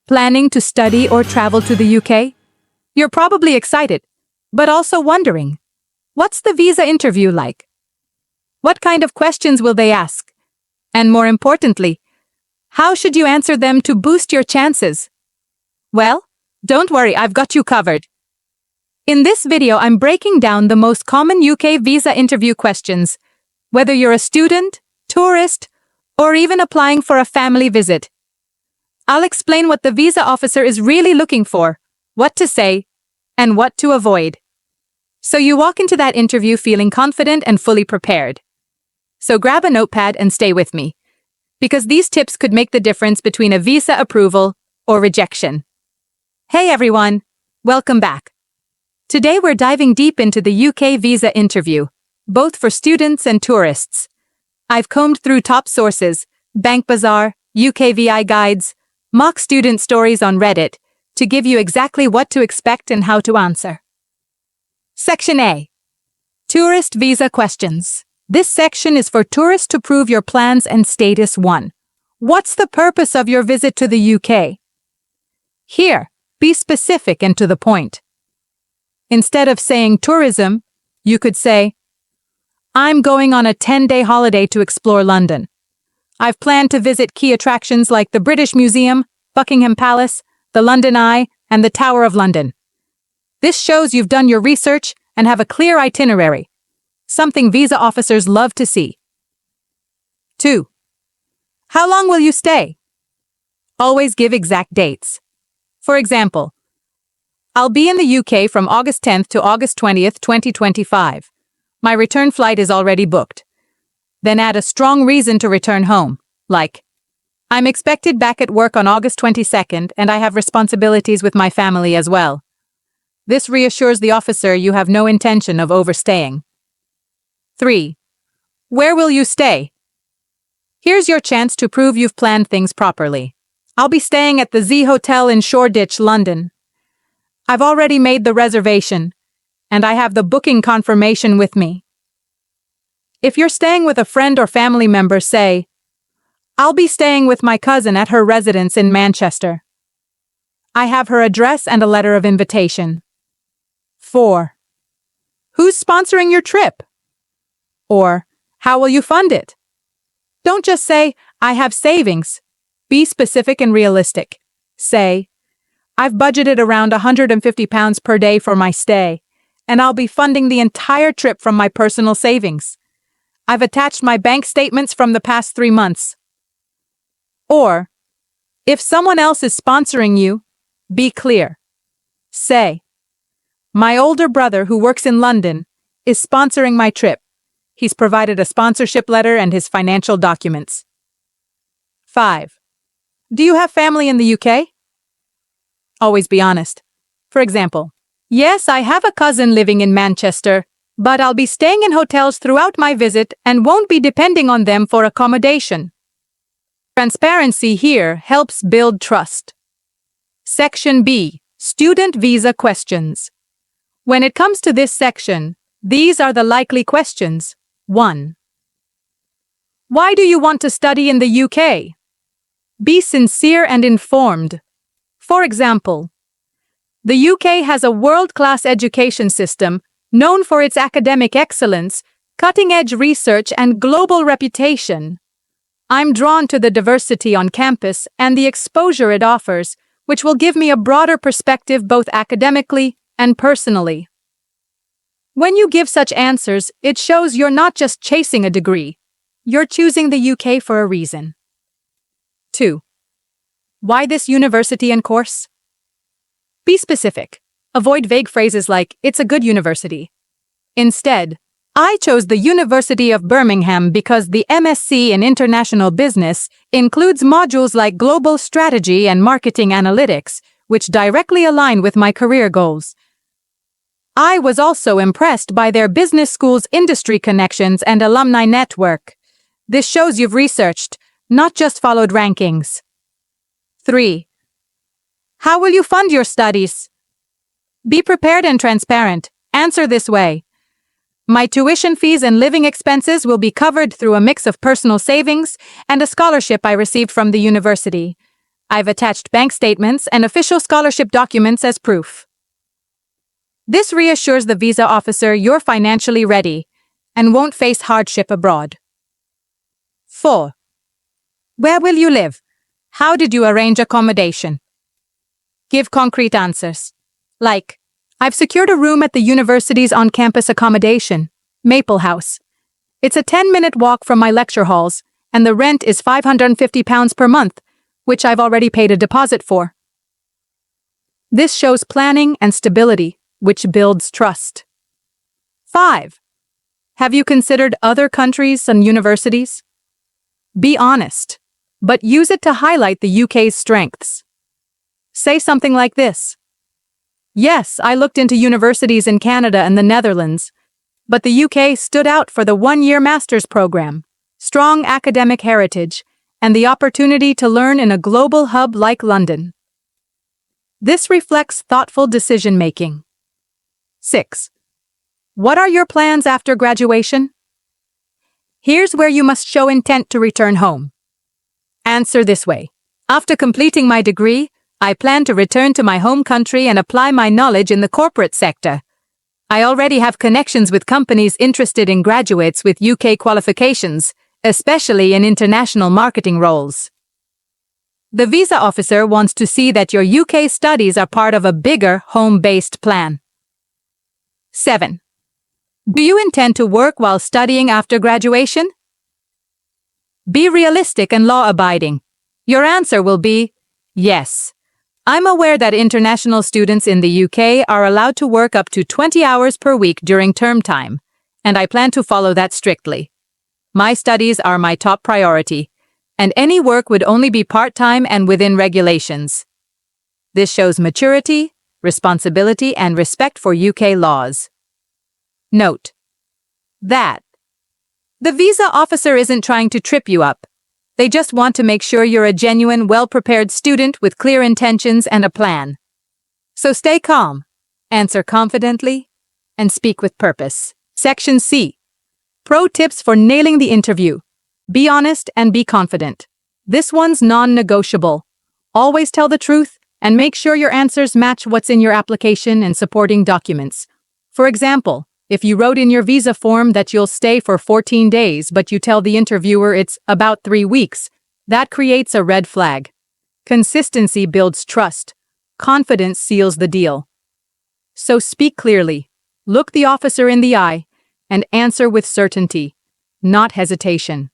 Planning to study or travel to the UK? You're probably excited, but also wondering, what's the visa interview like? What kind of questions will they ask? And more importantly, how should you answer them to boost your chances? Well, don't worry, I've got you covered. In this video, I'm breaking down the most common UK visa interview questions, whether you're a student, tourist, or even applying for a family visit. I'll explain what the visa officer is really looking for, what to say, and what to avoid. So you walk into that interview feeling confident and fully prepared. So grab a notepad and stay with me, because these tips could make the difference between a visa approval or rejection. Hey everyone, welcome back. Today we're diving deep into the UK visa interview, both for students and tourists. I've combed through top sources, Bank Bazaar, UKVI guides, mock student stories on Reddit, to give you exactly what to expect and how to answer. Section A. Tourist Visa Questions. This section is for tourists to prove your plans and status. 1. What's the purpose of your visit to the UK? Here, be specific and to the point. Instead of saying tourism, you could say, I'm going on a 10-day holiday to explore London. I've planned to visit key attractions like the British Museum, Buckingham Palace, the London Eye, and the Tower of London. This shows you've done your research and have a clear itinerary, something visa officers love to see. 2. How long will you stay? Always give exact dates. For example, I'll be in the UK from August 10th to August 20th, 2025. My return flight is already booked. Then add a strong reason to return home, like, I'm expected back at work on August 22nd and I have responsibilities with my family as well. This reassures the officer you have no intention of overstaying. 3. Where will you stay? Here's your chance to prove you've planned things properly. I'll be staying at the Z Hotel in Shoreditch, London. I've already made the reservation, and I have the booking confirmation with me. If you're staying with a friend or family member, say, I'll be staying with my cousin at her residence in Manchester. I have her address and a letter of invitation. 4. Who's sponsoring your trip? Or, how will you fund it? Don't just say, I have savings. Be specific and realistic. Say, I've budgeted around £150 per day for my stay, and I'll be funding the entire trip from my personal savings. I've attached my bank statements from the past 3 months. Or, if someone else is sponsoring you, be clear. Say, my older brother who works in London is sponsoring my trip. He's provided a sponsorship letter and his financial documents. 5. Do you have family in the UK? Always be honest. For example, yes, I have a cousin living in Manchester, but I'll be staying in hotels throughout my visit and won't be depending on them for accommodation. Transparency here helps build trust. Section B. Student Visa Questions. When it comes to this section, these are the likely questions. 1. Why do you want to study in the UK? Be sincere and informed. For example, the UK has a world-class education system known for its academic excellence, cutting-edge research, and global reputation. I'm drawn to the diversity on campus and the exposure it offers, which will give me a broader perspective both academically and personally. When you give such answers, it shows you're not just chasing a degree. You're choosing the UK for a reason. 2. Why this university and course? Be specific. Avoid vague phrases like, it's a good university. Instead, I chose the University of Birmingham because the MSc in International Business includes modules like Global Strategy and Marketing Analytics, which directly align with my career goals. I was also impressed by their business school's industry connections and alumni network. This shows you've researched, not just followed rankings. 3. How will you fund your studies? Be prepared and transparent. Answer this way. My tuition fees and living expenses will be covered through a mix of personal savings and a scholarship I received from the university. I've attached bank statements and official scholarship documents as proof. This reassures the visa officer you're financially ready and won't face hardship abroad. 4. Where will you live? How did you arrange accommodation? Give concrete answers. Like, I've secured a room at the university's on-campus accommodation, Maple House. It's a 10-minute walk from my lecture halls, and the rent is £550 per month, which I've already paid a deposit for. This shows planning and stability, which builds trust. 5. Have you considered other countries and universities? Be honest, but use it to highlight the UK's strengths. Say something like this. Yes, I looked into universities in Canada and the Netherlands, but the UK stood out for the one-year master's program, strong academic heritage, and the opportunity to learn in a global hub like London. This reflects thoughtful decision-making. 6. What are your plans after graduation? Here's where you must show intent to return home. Answer this way. After completing my degree, I plan to return to my home country and apply my knowledge in the corporate sector. I already have connections with companies interested in graduates with UK qualifications, especially in international marketing roles. The visa officer wants to see that your UK studies are part of a bigger home-based plan. 7. Do you intend to work while studying after graduation? Be realistic and law-abiding. Your answer will be, yes. I'm aware that international students in the UK are allowed to work up to 20 hours per week during term time, and I plan to follow that strictly. My studies are my top priority, and any work would only be part-time and within regulations. This shows maturity, responsibility, and respect for UK laws. Note that the visa officer isn't trying to trip you up. They just want to make sure you're a genuine, well-prepared student with clear intentions and a plan. So stay calm, answer confidently, and speak with purpose. Section C. Pro tips for nailing the interview. Be honest and be confident. This one's non-negotiable. Always tell the truth and make sure your answers match what's in your application and supporting documents. For example, if you wrote in your visa form that you'll stay for 14 days but you tell the interviewer it's about 3 weeks, that creates a red flag. Consistency builds trust. Confidence seals the deal. So speak clearly, look the officer in the eye, and answer with certainty, not hesitation.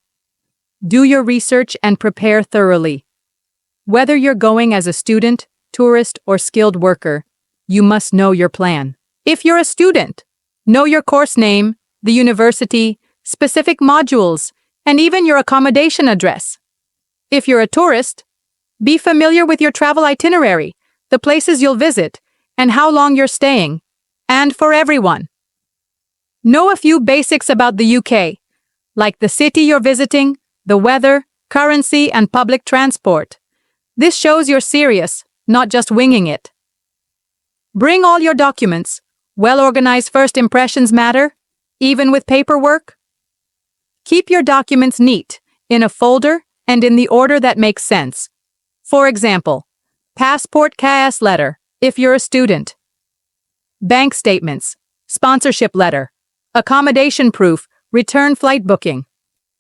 Do your research and prepare thoroughly. Whether you're going as a student, tourist, or skilled worker, you must know your plan. If you're a student, know your course name, the university, specific modules, and even your accommodation address. If you're a tourist, be familiar with your travel itinerary, the places you'll visit, and how long you're staying. And for everyone, know a few basics about the UK, like the city you're visiting, the weather, currency, and public transport. This shows you're serious, not just winging it. Bring all your documents. Well-organized first impressions matter, even with paperwork. Keep your documents neat, in a folder, and in the order that makes sense. For example, passport KS letter, if you're a student. Bank statements, sponsorship letter, accommodation proof, return flight booking.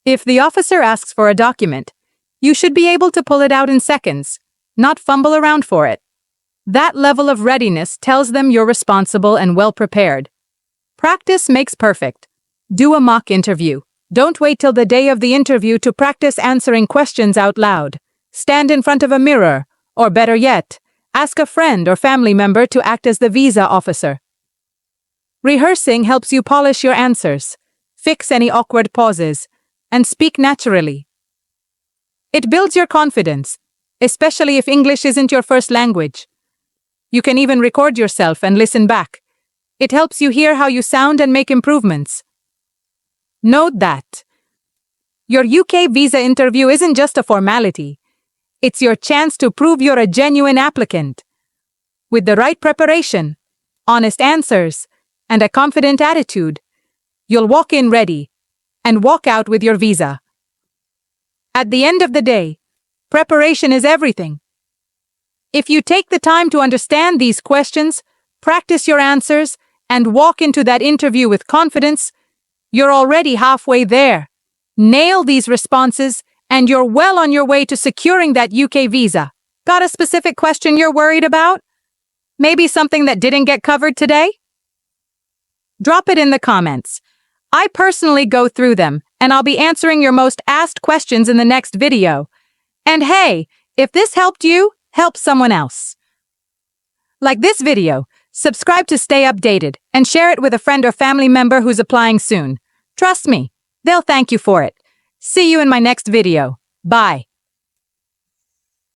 If the officer asks for a document, you should be able to pull it out in seconds, not fumble around for it. That level of readiness tells them you're responsible and well-prepared. Practice makes perfect. Do a mock interview. Don't wait till the day of the interview to practice answering questions out loud. Stand in front of a mirror, or better yet, ask a friend or family member to act as the visa officer. Rehearsing helps you polish your answers, fix any awkward pauses, and speak naturally. It builds your confidence, especially if English isn't your first language. You can even record yourself and listen back. It helps you hear how you sound and make improvements. Note that your UK visa interview isn't just a formality. It's your chance to prove you're a genuine applicant. With the right preparation, honest answers, and a confident attitude, you'll walk in ready and walk out with your visa. At the end of the day, preparation is everything. If you take the time to understand these questions, practice your answers, and walk into that interview with confidence, you're already halfway there. Nail these responses, and you're well on your way to securing that UK visa. Got a specific question you're worried about? Maybe something that didn't get covered today? Drop it in the comments. I personally go through them, and I'll be answering your most asked questions in the next video. And hey, if this helped you, help someone else. Like this video, subscribe to stay updated, and share it with a friend or family member who's applying soon. Trust me, they'll thank you for it. See you in my next video. Bye.